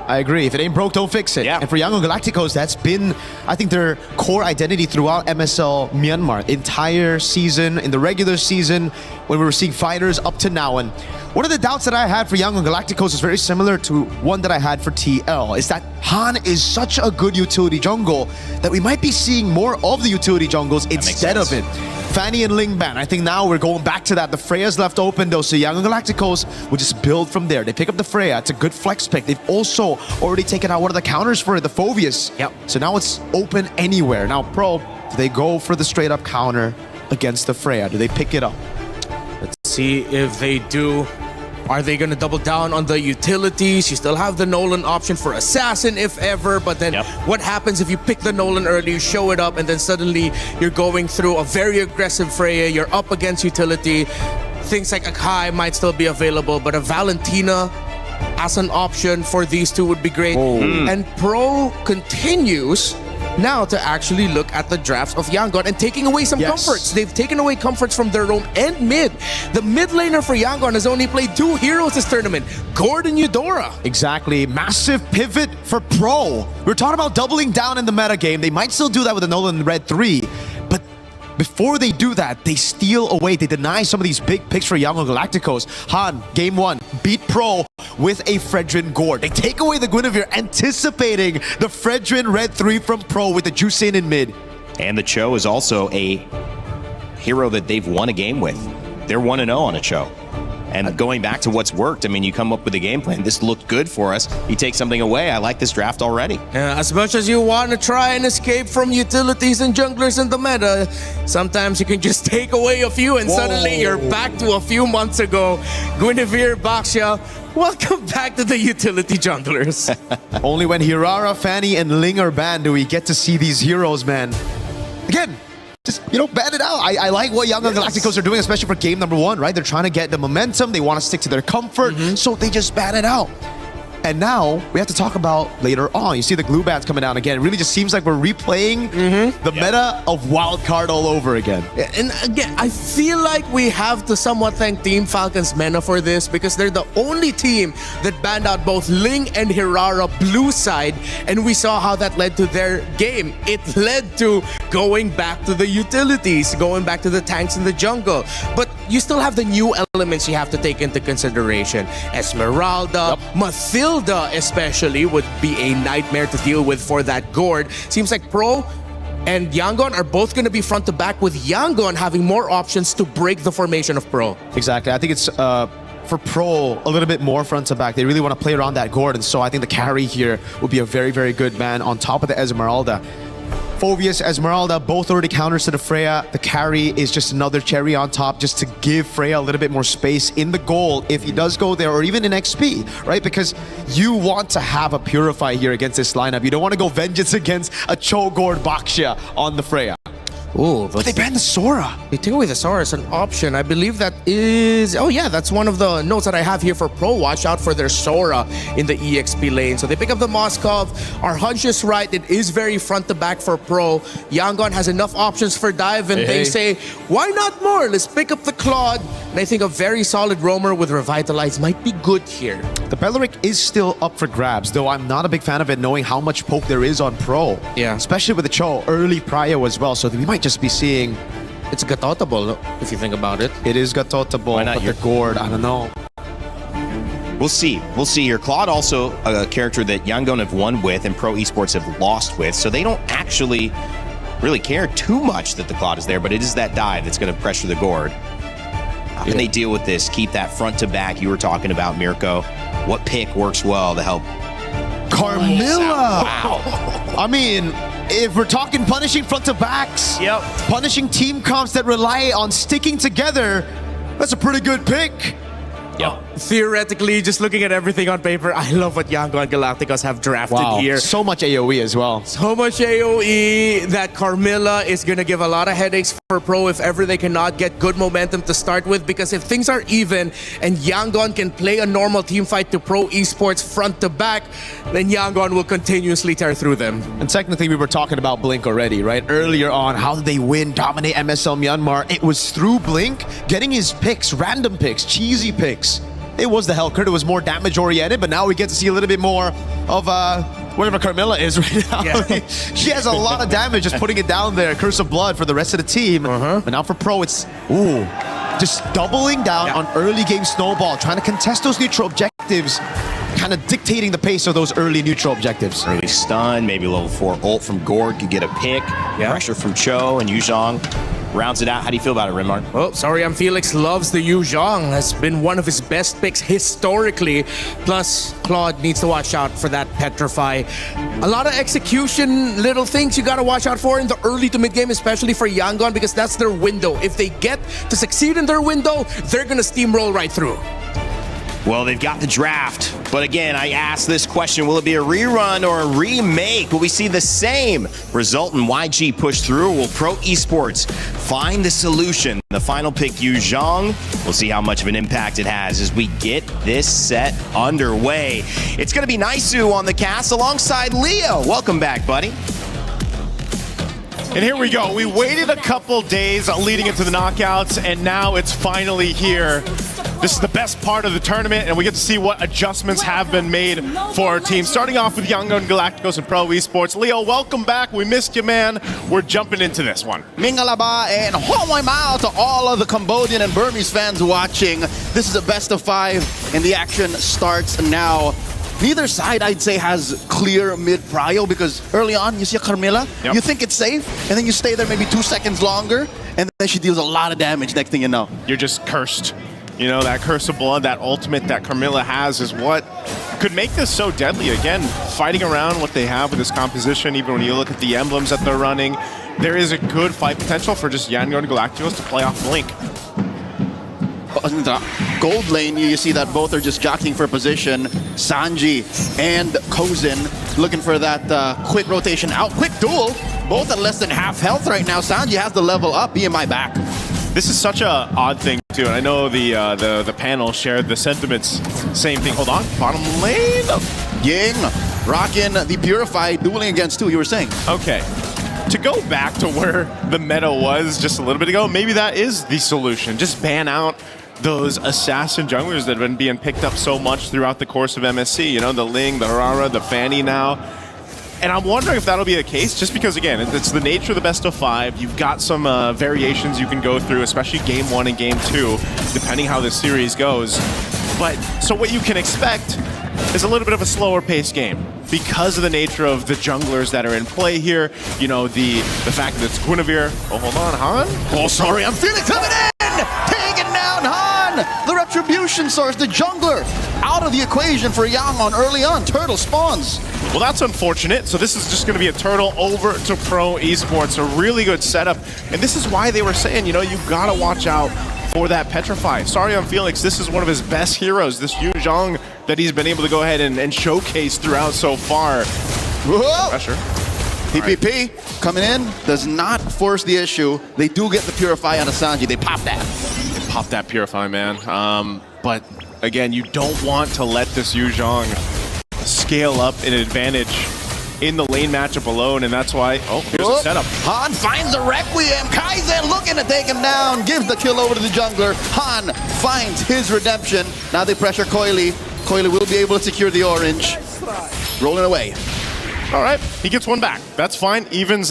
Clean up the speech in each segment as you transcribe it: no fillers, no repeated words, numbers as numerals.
I agree. If it ain't broke, don't fix it. Yeah. And for Yangon Galacticos, that's been, I think, their core identity throughout MSL Myanmar. Entire season, in the regular season, when we were seeing fighters up to now. And one of the doubts that I had for Yangon Galacticos is very similar to one that I had for TL, is that Han is such a good utility jungle that we might be seeing more of the utility jungles instead of it. Fanny and Ling Ban, I think now we're going back to that. The Freya's left open though, so Yangon Galacticos will just build from there. They pick up the Freya, it's a good flex pick. They've also already taken out one of the counters for it, the Phoveus. Yep. So now it's open anywhere. Now Pro, do they go for the straight up counter against the Freya? Do they pick it up? Let's see if they do. Are they going to double down on the utilities? You still have the Nolan option for Assassin if ever, but then what happens if you pick the Nolan early, you show it up, and then suddenly you're going through a very aggressive Freya, you're up against utility. Things like Akai might still be available, but a Valentina as an option for these two would be great. And Pro continues now to actually look at the drafts of Yangon and taking away some comforts. They've taken away comforts from their roam and mid. The mid laner for Yangon has only played 2 heroes this tournament, Gord and Eudora. Exactly. Massive pivot for Pro. We're talking about doubling down in the meta game. They might still do that with the Nolan Red 3, but before they do that, they steal away. They deny some of these big picks for Yangon Galacticos. Han, game 1, beat Pro with a Fredrin Gord. They take away the Guinevere, anticipating the Fredrin Red 3 from Pro with the Juicin in mid. And the Cho is also a hero that they've won a game with. They're 1-0 on a Cho. And going back to what's worked, I mean, you come up with a game plan. This looked good for us. You take something away. I like this draft already. As much as you want to try and escape from utilities and junglers in the meta, sometimes you can just take away a few and suddenly you're back to a few months ago. Guinevere, Baxia, welcome back to the utility junglers. Only when Hirara, Fanny, and Ling are banned do we get to see these heroes, man. Again, just, you know, ban it out. I like what Yangon Galacticos are doing, especially for game number 1, right? They're trying to get the momentum. They want to stick to their comfort, so they just ban it out. And now we have to talk about later on. You see the glue bans coming down again. It really just seems like we're replaying the meta of Wildcard all over again. And again, I feel like we have to somewhat thank Team Falcon's Mena for this, because they're the only team that banned out both Ling and Hirara blue side, and we saw how that led to their game. It led to going back to the utilities, going back to the tanks in the jungle. But you still have the new elements you have to take into consideration. Esmeralda, Mathilda especially would be a nightmare to deal with for that Gord. Seems like Pro and Yangon are both going to be front to back, with Yangon having more options to break the formation of Pro. Exactly. I think it's for Pro a little bit more front to back. They really want to play around that Gord, and so I think the carry here will be a very, very good man on top of the Esmeralda. Phoveus, Esmeralda, both already counters to the Freya. The carry is just another cherry on top, just to give Freya a little bit more space in the goal if he does go there, or even in XP, right? Because you want to have a Purify here against this lineup. You don't want to go Vengeance against a Chogord Baxia on the Freya. Oh, but they banned the Sora. They take away the Sora as an option. I believe that is... Oh yeah, that's one of the notes that I have here for Pro. Watch out for their Sora in the EXP lane. So they pick up the Moskov. Our hunch is right. It is very front to back for Pro. Yangon has enough options for dive, and they say, why not more? Let's pick up the Claude. And I think a very solid roamer with Revitalize might be good here. The Beleric is still up for grabs, though I'm not a big fan of it, knowing how much poke there is on Pro. Yeah. Especially with the Cho, early prio as well. So we might just be seeing... It's Gatotable, if you think about it. It is Gatotable, Why not but the Gord, I don't know. We'll see. We'll see here. Claude also a character that Yangon have won with and Pro Esports have lost with, so they don't actually really care too much that the Claude is there, but it is that dive that's going to pressure the Gord. How can they deal with this? Keep that front to back you were talking about, Mirko. What pick works well to help? Carmilla! Wow. I mean, if we're talking punishing front to backs, punishing team comps that rely on sticking together, that's a pretty good pick. Theoretically, just looking at everything on paper, I love what Yangon Galacticos have drafted here. So much AoE as well. So much AoE that Carmilla is going to give a lot of headaches for Pro if ever they cannot get good momentum to start with, because if things are even and Yangon can play a normal team fight to Pro Esports front to back, then Yangon will continuously tear through them. And technically, we were talking about Blink already, right? Earlier on, how did they win, dominate MSL Myanmar? It was through Blink getting his picks, random picks, cheesy picks. it was the Hellcurt. It was more damage oriented, but now we get to see a little bit more of whatever Carmilla is right now. Yeah. She has a lot of damage just putting it down there. Curse of Blood for the rest of the team. But now for Pro, it's just doubling down on early game Snowball, trying to contest those neutral objectives, kind of dictating the pace of those early neutral objectives. Early stun, maybe level 4 ult from Gord could get a pick. Pressure from Cho and Yu Zhang rounds it out. How do you feel about it, Renmark? Oh, sorry, I'm Felix loves the Yu Zhang. Has been one of his best picks historically. Plus, Claude needs to watch out for that Petrify. A lot of execution, little things you gotta watch out for in the early to mid game, especially for Yangon, because that's their window. If they get to succeed in their window, they're gonna steamroll right through. Well, they've got the draft, but again, I ask this question, will it be a rerun or a remake? Will we see the same result in YG push through? Will Pro Esports find the solution? The final pick, Yu Zhang. We'll see how much of an impact it has as we get this set underway. It's going to be Naisu on the cast alongside Leo. Welcome back, buddy. And here we go. We waited a couple days leading into the knockouts, and now it's finally here. This is the best part of the tournament, and we get to see what adjustments have been made for our team. Starting off with Yangon Galacticos and Pro Esports. Leo, welcome back. We missed you, man. We're jumping into this one. Mingalaba and Homoy Mao to all of the Cambodian and Burmese fans watching. This is a best of 5, and the action starts now. Neither side, I'd say, has clear mid-prio, because early on, you see a Carmilla, you think it's safe, and then you stay there maybe 2 seconds longer, and then she deals a lot of damage next thing you know. You're just cursed. You know, that Curse of Blood, that ultimate that Carmilla has is what could make this so deadly. Again, fighting around what they have with this composition, even when you look at the emblems that they're running, there is a good fight potential for just Yangon Galacticos to play off Blink. In the gold lane, you see that both are just jockeying for position. Sanji and Kozin looking for that quick rotation out. Quick duel, both at less than half health right now. Sanji has the level up, BMI back. This is such a odd thing too, and I know the panel shared the sentiments. Same thing. Hold on, bottom lane. Ying rocking the Purify, dueling against 2, you were saying. Okay. To go back to where the meta was just a little bit ago, maybe that is the solution. Just ban out those assassin junglers that have been being picked up so much throughout the course of MSC. You know, the Ling, the Harara, the Fanny now. And I'm wondering if that'll be the case, just because, again, it's the nature of the best of 5. You've got some variations you can go through, especially Game 1 and Game 2, depending how this series goes. But, so what you can expect is a little bit of a slower paced game because of the nature of the junglers that are in play here. You know, the fact that it's Guinevere. Oh, hold on, Han? Oh, sorry, I'm Felix coming in! Taking down Han! The Retribution Source, the jungler, out of the equation for Yangon early on. Turtle spawns. Well, that's unfortunate. So this is just going to be a turtle over to Pro Esports. A really good setup. And this is why they were saying, you know, you got to watch out for that Petrify. Sorry, I'm Felix. This is one of his best heroes, this Yu Zhang, that he's been able to go ahead and showcase throughout so far. Whoa. Pressure. PPP coming in, does not force the issue. They do get the Purify on Sanji. They pop that. Pop that Purify, man. But again, you don't want to let this Yu Zhang scale up an advantage in the lane matchup alone, and that's why, oh, here's a setup. Han finds the Requiem. Kaizen looking to take him down, gives the kill over to the jungler. Han finds his redemption. Now they pressure Coily. Coily will be able to secure the orange. Rolling away. All right, he gets one back. That's fine, evens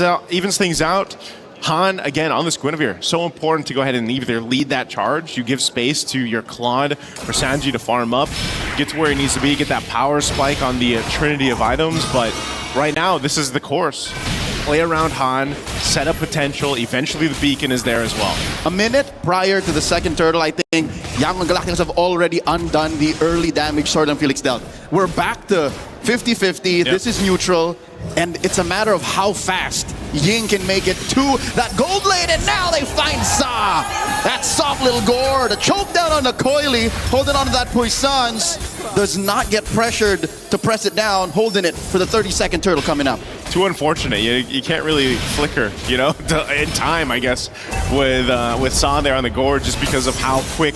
things out. Han, again, on this Guinevere, so important to go ahead and either lead that charge, you give space to your Claude or Sanji to farm up, get to where he needs to be, get that power spike on the trinity of items, but right now, this is the course. Play around Han, set up potential, eventually the beacon is there as well. A minute prior to the second turtle, I think Yangon Galacticos have already undone the early damage Sword and Felix dealt. We're back to 50-50, this is neutral, and it's a matter of how fast Ying can make it to that gold lane, and now they find Sa! That soft little gore, the choke down on the Coily, holding on to that Puissance, does not get pressured to press it down, holding it for the 30-second turtle coming up. Too unfortunate. You can't really flicker, you know, in time, I guess, with Sa there on the gore, just because of how quick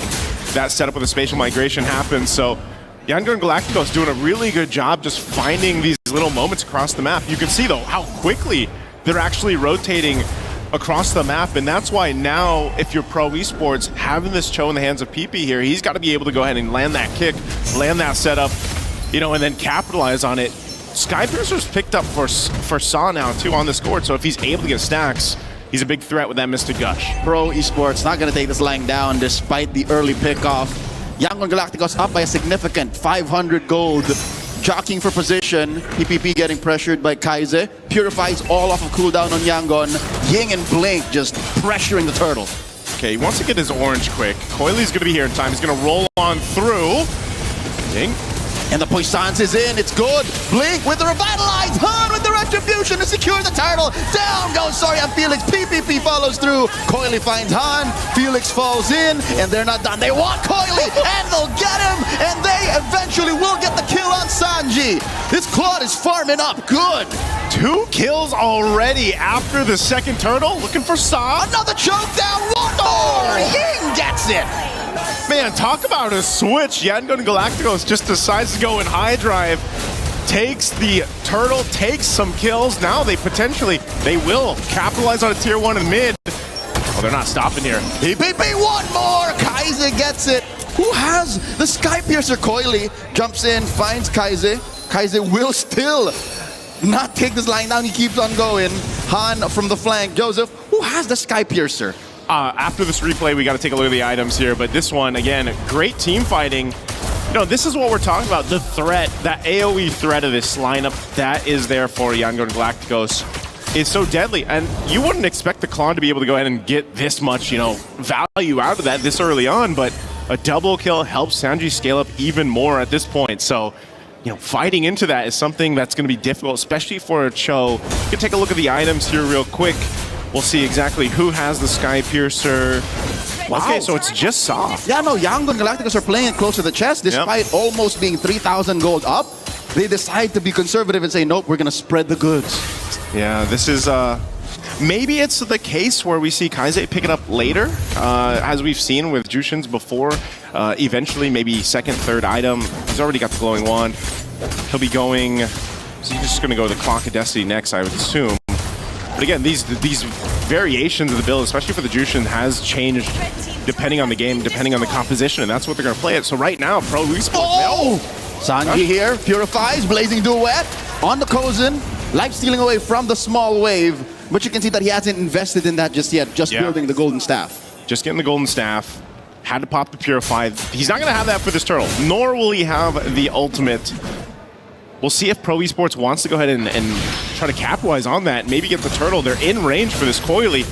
that setup with the spatial migration happens. So Yangon Galacticos doing a really good job just finding these little moments across the map. You can see, though, how quickly they're actually rotating across the map, and that's why now, if you're Pro Esports, having this Cho in the hands of PP here, he's got to be able to go ahead and land that kick, land that setup, you know, and then capitalize on it. Skypiercer's picked up for Saw now, too, on this court, so if he's able to get stacks, he's a big threat with that Mr. Gush. Pro Esports not going to take this lying down despite the early pickoff. Yangon Galacticos up by a significant 500 gold. Jockeying for position. PPP getting pressured by Kaize. Purifies all off of cooldown on Yangon. Ying and Blink just pressuring the turtle. Okay, he wants to get his orange quick. Coily's going to be here in time. He's going to roll on through. Ying. And the Puissance is in. It's good. Blink with the revitalize. Han with the retribution to secure the turtle. Down goes Sorian Felix. PPP follows through. Coily finds Han. Felix falls in. And they're not done. They want Coily. And they'll get him. And they eventually will get the kill on Sanji. This Claude is farming up good. 2 kills already after the second turtle. Looking for Saw. Another choke down. One more. Ying gets it. Man, talk about a switch. Yangon Galacticos just decides to go in high drive, takes the turtle, takes some kills. Now they will capitalize on a tier 1 in mid. Oh, they're not stopping here. PPP, one more. Kaize gets it. Who has the Skypiercer? Coily jumps in, finds Kaize. Kaize will still not take this line down. He keeps on going. Han from the flank. Joseph, who has the Skypiercer? After this replay, we got to take a look at the items here, but this one, again, great team fighting. You know, this is what we're talking about, the threat, that AoE threat of this lineup that is there for Yangon Galacticos is so deadly, and you wouldn't expect the Clone to be able to go ahead and get this much, you know, value out of that this early on, but a double kill helps Sanji scale up even more at this point, so you know, fighting into that is something that's going to be difficult, especially for a Cho. You can take a look at the items here real quick. We'll see exactly who has the Skypiercer. Wow. Okay, so it's just Saw. Yeah, no, Yangon Galacticos are playing it close to the chest despite almost being 3,000 gold up. They decide to be conservative and say, nope, we're going to spread the goods. Yeah, this is... maybe it's the case where we see Kaize pick it up later, as we've seen with Jushins before. Eventually, maybe second, third item. He's already got the glowing wand. He'll be going... So he's just going to go to the Clock of Destiny next, I would assume. But again, these variations of the build, especially for the Jushin, has changed depending on the game, depending on the composition, and that's what they're going to play it. So right now, Pro Esports... Oh! Sanji here, purifies, blazing duet on the Kozin. Life stealing away from the small wave, but you can see that he hasn't invested in that just yet, just building the golden staff. Just getting the golden staff. Had to pop the Purify. He's not going to have that for this turtle, nor will he have the ultimate. We'll see if Pro Esports wants to go ahead and try to capitalize on that, maybe get the turtle. They're in range for this Coily.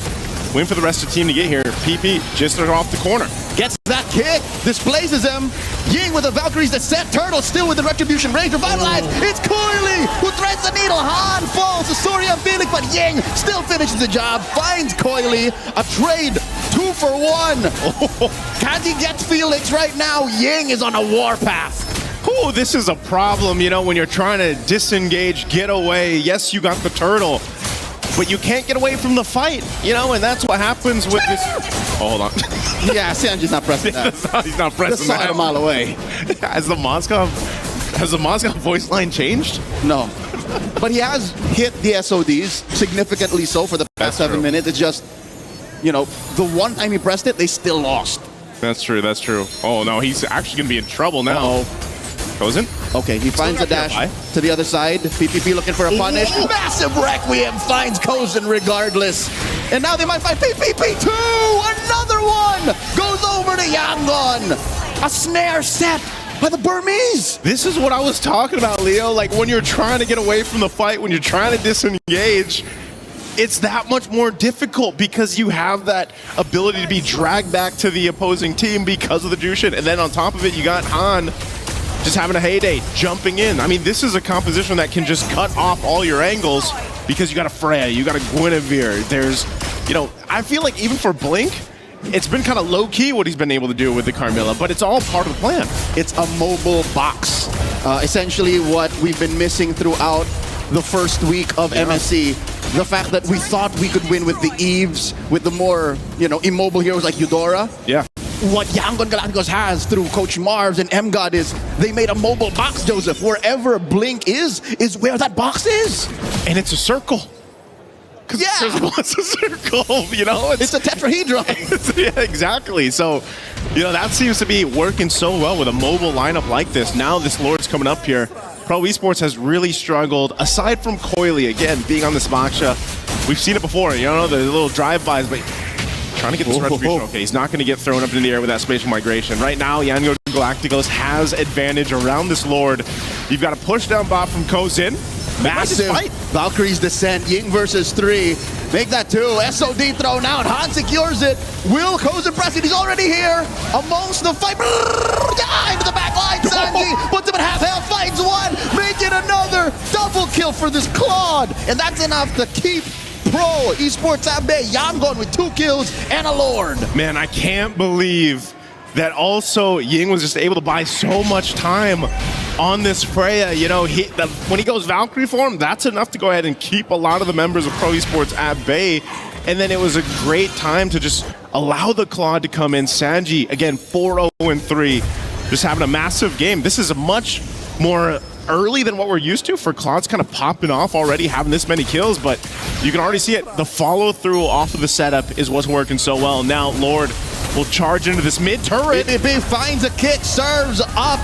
Win for the rest of the team to get here. PP just off the corner. Gets that kick, displaces him. Ying with the Valkyrie's Descent. Turtle still with the Retribution Rage. Revitalized. It's Coily who threads the needle. Han falls to Sorian Felix, but Ying still finishes the job. Finds Coily. A trade 2 for 1. Can he get Felix right now? Ying is on a warpath. Oh, this is a problem, you know, when you're trying to disengage, get away. Yes, you got the turtle, but you can't get away from the fight, you know, and that's what happens with this. Oh, hold on. Yeah, Sanji's not pressing that. He's not pressing that. that. A mile away. Has the Moscow voice line changed? No. But he has hit the SODs, significantly so for the past 7 minutes. It's just, you know, the one time he pressed it, they still lost. That's true, that's true. Oh, no, he's actually going to be in trouble now. Goes in. Okay, he finds a dash to the other side. PPP looking for a punish. Massive Requiem finds Kozin regardless. And now they might find PPP 2! Another one! Goes over to Yangon. A snare set by the Burmese. This is what I was talking about, Leo. Like when you're trying to get away from the fight, when you're trying to disengage, it's that much more difficult because you have that ability to be dragged back to the opposing team because of the Jushin. And then on top of it, you got Han just having a heyday, jumping in. I mean, this is a composition that can just cut off all your angles because you got a Freya, you got a Guinevere. There's, you know, I feel like even for Blink, it's been kind of low-key what he's been able to do with the Carmilla, but it's all part of the plan. It's a mobile box. Essentially what we've been missing throughout the first week of MSC. The fact that we thought we could win with the Eves, with the more, you know, immobile heroes like Eudora. Yeah. What Yangon Galacticos has through Coach Marvs and MGod is they made a mobile box, Joseph. Wherever Blink is where that box is. And it's a circle. because Yeah. Crystal wants a circle, you know? It's a tetrahedron. Yeah, exactly. So, you know, that seems to be working so well with a mobile lineup like this. Now this Lord's coming up here. Pro Esports has really struggled, aside from Coily, again, being on this Moksha. We've seen it before, you know, the little drive-bys, but trying to get this retribution. Okay, he's not going to get thrown up in the air with that spatial migration. Right now, Yangon Galacticos has advantage around this Lord. You've got a push down bot from Kozin. Massive fight. Valkyrie's descent, Ying versus 3. Make that 2. SOD thrown out. Han secures it. Will Kozin press it? He's already here. Amongst the fight. Yeah, into the back line. Sanji puts him in half health. Finds one. Make it another. Double kill for this Claude. And that's enough to keep Pro Esports Abe Yangon with 2 kills and a Lord. Man, I can't believe that also Ying was just able to buy so much time on this Freya. You know, when he goes Valkyrie form, that's enough to go ahead and keep a lot of the members of Pro Esports at bay. And then it was a great time to just allow the Claude to come in. Sanji, again, 4-0-3, just having a massive game. This is a much more early than what we're used to for Claude's kind of popping off already, having this many kills, but you can already see it. The follow-through off of the setup is what's working so well. Now, Lord will charge into this mid-turret. PPP finds a kick, serves up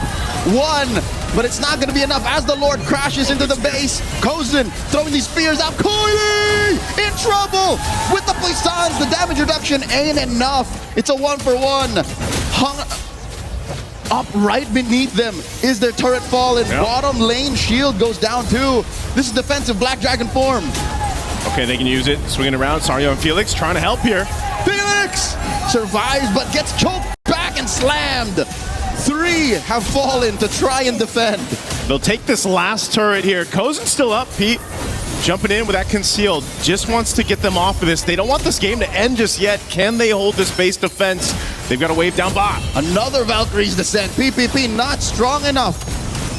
1, but it's not going to be enough as the Lord crashes into the base. Kozin throwing these spears out. Coily in trouble with the Puissance. The damage reduction ain't enough. It's a 1-for-1. Hung up right beneath them is their turret fall, and bottom lane shield goes down too. This is defensive Black Dragon form. Okay, they can use it. Swinging around. Sario and Felix trying to help here. Felix survives but gets choked back and slammed. 3 have fallen to try and defend. They'll take this last turret here. Kozen's still up, Pete. Jumping in with that concealed. Just wants to get them off of this. They don't want this game to end just yet. Can they hold this base defense? They've got to wave down bot. Another Valkyrie's descent. PPP not strong enough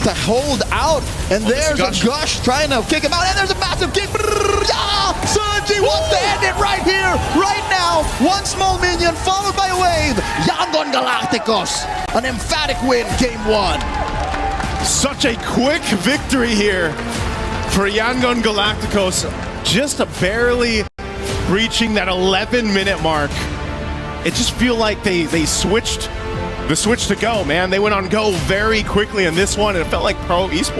to hold out. And there's a Gush trying to kick him out. And there's a massive kick. Yeah! Sanji wants to end it right here, right now. 1 small minion followed by a wave. Yangon Galacticos. An emphatic win, game 1. Such a quick victory here for Yangon Galacticos. Just barely reaching that 11-minute mark. It just feel like they switched the switch to go, man. They went on go very quickly in this one, and it felt like Pro Esports